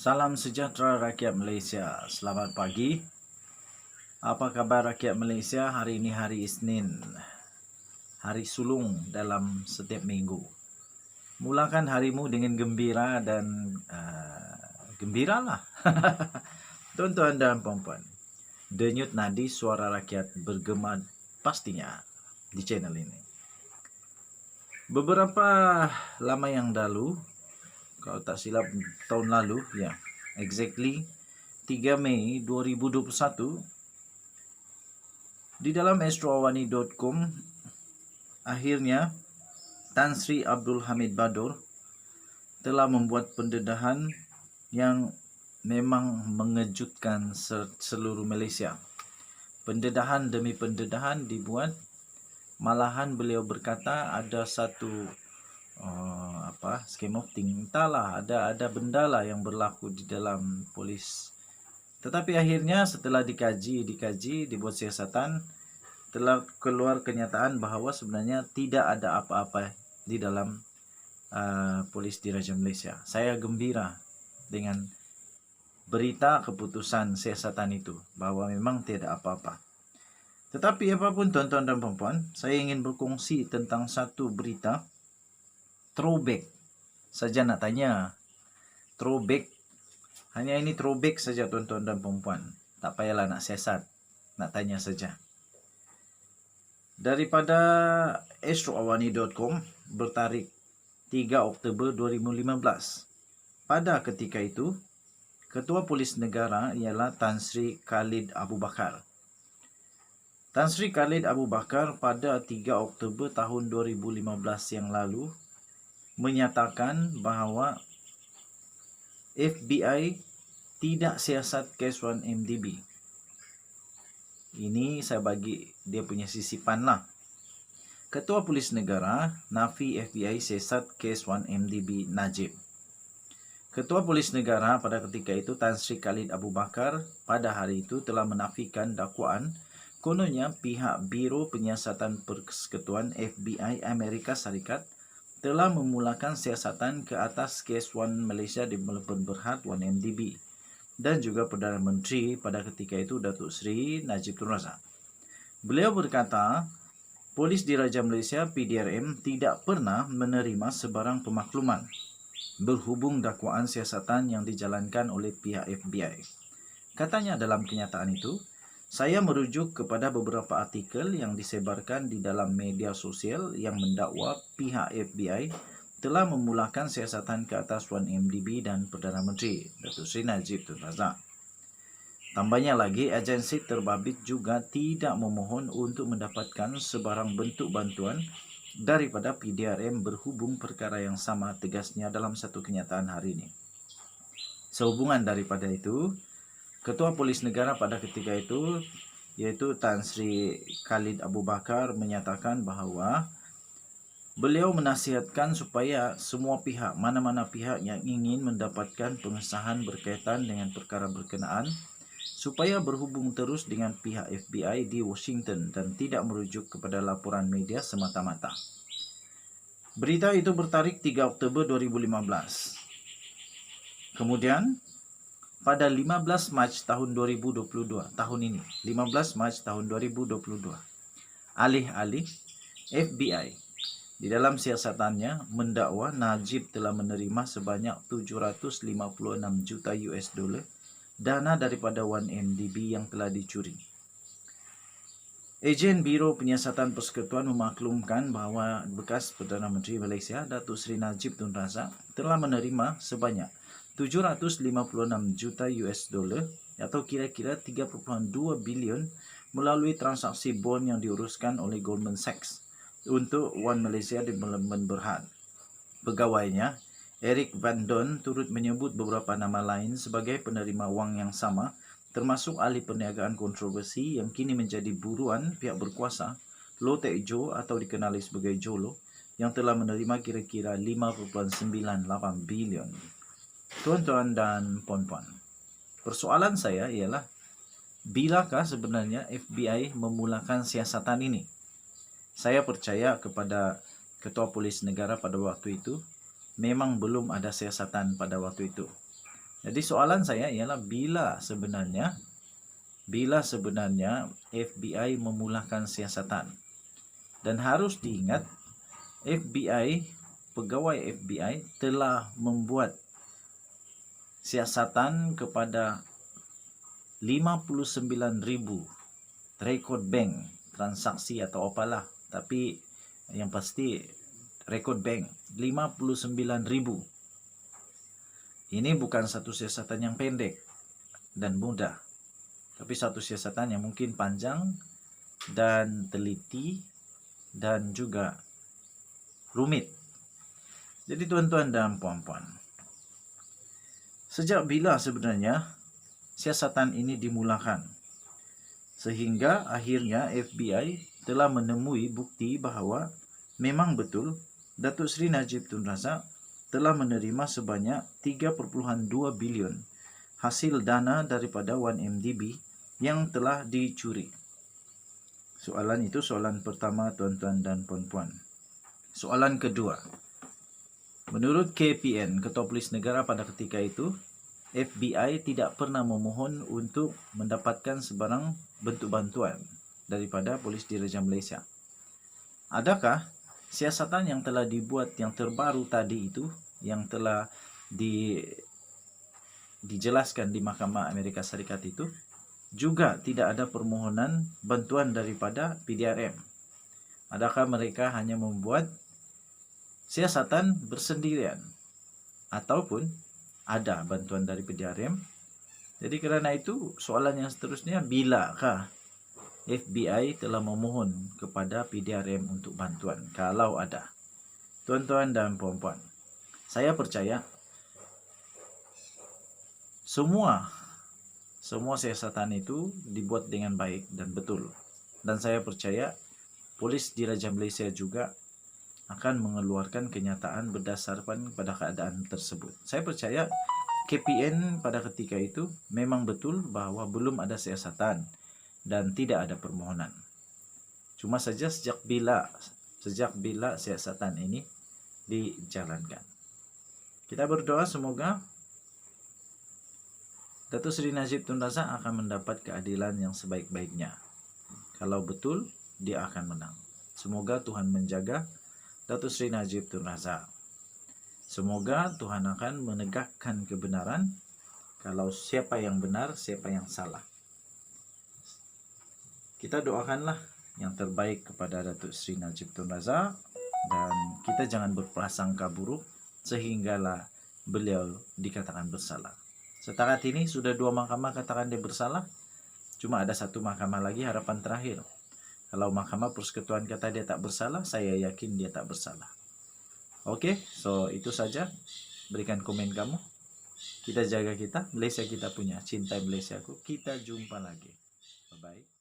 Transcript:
Salam sejahtera rakyat Malaysia. Selamat pagi. Apa khabar rakyat Malaysia? Hari ini hari Isnin. Hari sulung dalam setiap minggu. Mulakan harimu dengan gembira dan gembiralah. Tuan-tuan dan puan-puan. Denyut nadi suara rakyat bergema pastinya di channel ini. Beberapa lama yang lalu, kalau tak silap tahun lalu, ya, exactly 3 Mei 2021, di dalam astroawani.com akhirnya Tan Sri Abdul Hamid Badur telah membuat pendedahan yang memang mengejutkan seluruh Malaysia. Pendedahan demi pendedahan dibuat, malahan beliau berkata ada satu scheme of thing, entahlah, ada benda lah yang berlaku di dalam polis. Tetapi akhirnya setelah dikaji, dibuat siasatan, telah keluar kenyataan bahawa sebenarnya tidak ada apa-apa di dalam polis Diraja Malaysia. Saya gembira dengan berita keputusan siasatan itu, bahawa memang tidak apa-apa. Tetapi apapun tuan-tuan dan puan-puan, saya ingin berkongsi tentang satu berita throwback. Saja nak tanya, throwback, hanya ini throwback saja tuan-tuan dan puan-puan. Tak payahlah nak siasat, nak tanya saja. Daripada astroawani.com bertarikh 3 Oktober 2015. Pada ketika itu, Ketua Polis Negara ialah Tan Sri Khalid Abu Bakar. Tan Sri Khalid Abu Bakar pada 3 Oktober tahun 2015 yang lalu menyatakan bahawa FBI tidak siasat kes 1MDB. Ini saya bagi dia punya sisipan lah. Ketua Polis Negara nafi FBI siasat kes 1MDB Najib. Ketua Polis Negara pada ketika itu Tan Sri Khalid Abu Bakar pada hari itu telah menafikan dakwaan kononnya pihak Biro Penyiasatan Persekutuan FBI Amerika Syarikat telah memulakan siasatan ke atas kes 1 Malaysia di Melbourne Berhad 1MDB dan juga Perdana Menteri pada ketika itu Datuk Seri Najib Tun Razak. Beliau berkata, Polis Diraja Malaysia PDRM tidak pernah menerima sebarang pemakluman berhubung dakwaan siasatan yang dijalankan oleh pihak FBI. Katanya dalam kenyataan itu, saya merujuk kepada beberapa artikel yang disebarkan di dalam media sosial yang mendakwa pihak FBI telah memulakan siasatan ke atas 1MDB dan Perdana Menteri Datuk Seri Najib Tun Razak. Tambahnya lagi, agensi terbabit juga tidak memohon untuk mendapatkan sebarang bentuk bantuan daripada PDRM berhubung perkara yang sama, tegasnya dalam satu kenyataan hari ini. Sehubungan daripada itu, Ketua Polis Negara pada ketika itu, iaitu Tan Sri Khalid Abu Bakar, menyatakan bahawa beliau menasihatkan supaya semua pihak, mana-mana pihak yang ingin mendapatkan pengesahan berkaitan dengan perkara berkenaan, supaya berhubung terus dengan pihak FBI di Washington dan tidak merujuk kepada laporan media semata-mata. Berita itu bertarikh 3 Oktober 2015. Kemudian, pada 15 Mac tahun 2022, tahun ini, 15 Mac tahun 2022, alih-alih FBI di dalam siasatannya mendakwa Najib telah menerima sebanyak 756 juta US dollar dana daripada 1MDB yang telah dicuri. Ejen Biro Penyiasatan Persekutuan memaklumkan bahawa bekas Perdana Menteri Malaysia Datuk Seri Najib Tun Razak telah menerima sebanyak 756 juta US dollar atau kira-kira 3.2 bilion melalui transaksi bond yang diuruskan oleh Goldman Sachs untuk One Malaysia di Melbourne Berhad. Pegawainya, Eric Van Don, turut menyebut beberapa nama lain sebagai penerima wang yang sama, termasuk ahli perniagaan kontroversi yang kini menjadi buruan pihak berkuasa, Low Tech Joe atau dikenali sebagai Jolo, yang telah menerima kira-kira 5.98 bilion. Tuan-tuan dan puan-puan, persoalan saya ialah, bilakah sebenarnya FBI memulakan siasatan ini? Saya percaya kepada Ketua Polis Negara pada waktu itu, memang belum ada siasatan pada waktu itu. Jadi soalan saya ialah bila sebenarnya FBI memulakan siasatan. Dan harus diingat, pegawai FBI telah membuat siasatan kepada 59,000 rekod bank transaksi atau apalah, tapi yang pasti rekod bank 59,000. Ini bukan satu siasatan yang pendek dan mudah, tapi satu siasatan yang mungkin panjang dan teliti dan juga rumit. Jadi tuan-tuan dan puan-puan, sejak bila sebenarnya siasatan ini dimulakan? Sehingga akhirnya FBI telah menemui bukti bahawa memang betul Datuk Seri Najib Tun Razak telah menerima sebanyak 3.2 bilion hasil dana daripada 1MDB yang telah dicuri. Soalan itu soalan pertama, tuan-tuan dan puan-puan. Soalan kedua. Menurut KPN, Ketua Polis Negara pada ketika itu, FBI tidak pernah memohon untuk mendapatkan sebarang bentuk bantuan daripada Polis Diraja Malaysia. Adakah siasatan yang telah dibuat yang terbaru tadi itu, yang telah dijelaskan di Mahkamah Amerika Syarikat itu, juga tidak ada permohonan bantuan daripada PDRM? Adakah mereka hanya membuat siasatan bersendirian ataupun ada bantuan dari PDRM? Jadi kerana itu soalan yang seterusnya, bilakah FBI telah memohon kepada PDRM untuk bantuan kalau ada? Tuan-tuan dan puan-puan, saya percaya semua siasatan itu dibuat dengan baik dan betul. Dan saya percaya Polis Diraja Malaysia juga akan mengeluarkan kenyataan berdasarkan pada keadaan tersebut. Saya percaya KPN pada ketika itu memang betul bahawa belum ada siasatan dan tidak ada permohonan. Cuma saja sejak bila siasatan ini dijalankan. Kita berdoa semoga Datuk Seri Najib Tun Razak akan mendapat keadilan yang sebaik-baiknya. Kalau betul, dia akan menang. Semoga Tuhan menjaga Datuk Seri Najib Tun Razak. Semoga Tuhan akan menegakkan kebenaran, kalau siapa yang benar, siapa yang salah. Kita doakanlah yang terbaik kepada Datuk Seri Najib Tun Razak, dan kita jangan berprasangka buruk sehinggalah beliau dikatakan bersalah. Setakat ini sudah 2 mahkamah katakan dia bersalah, cuma ada 1 mahkamah lagi, harapan terakhir. Kalau Mahkamah Persekutuan kata dia tak bersalah, saya yakin dia tak bersalah. Oke, so itu saja. Berikan komen kamu. Kita jaga kita, Malaysia kita punya. Cintai Malaysiaku. Kita jumpa lagi. Bye-bye.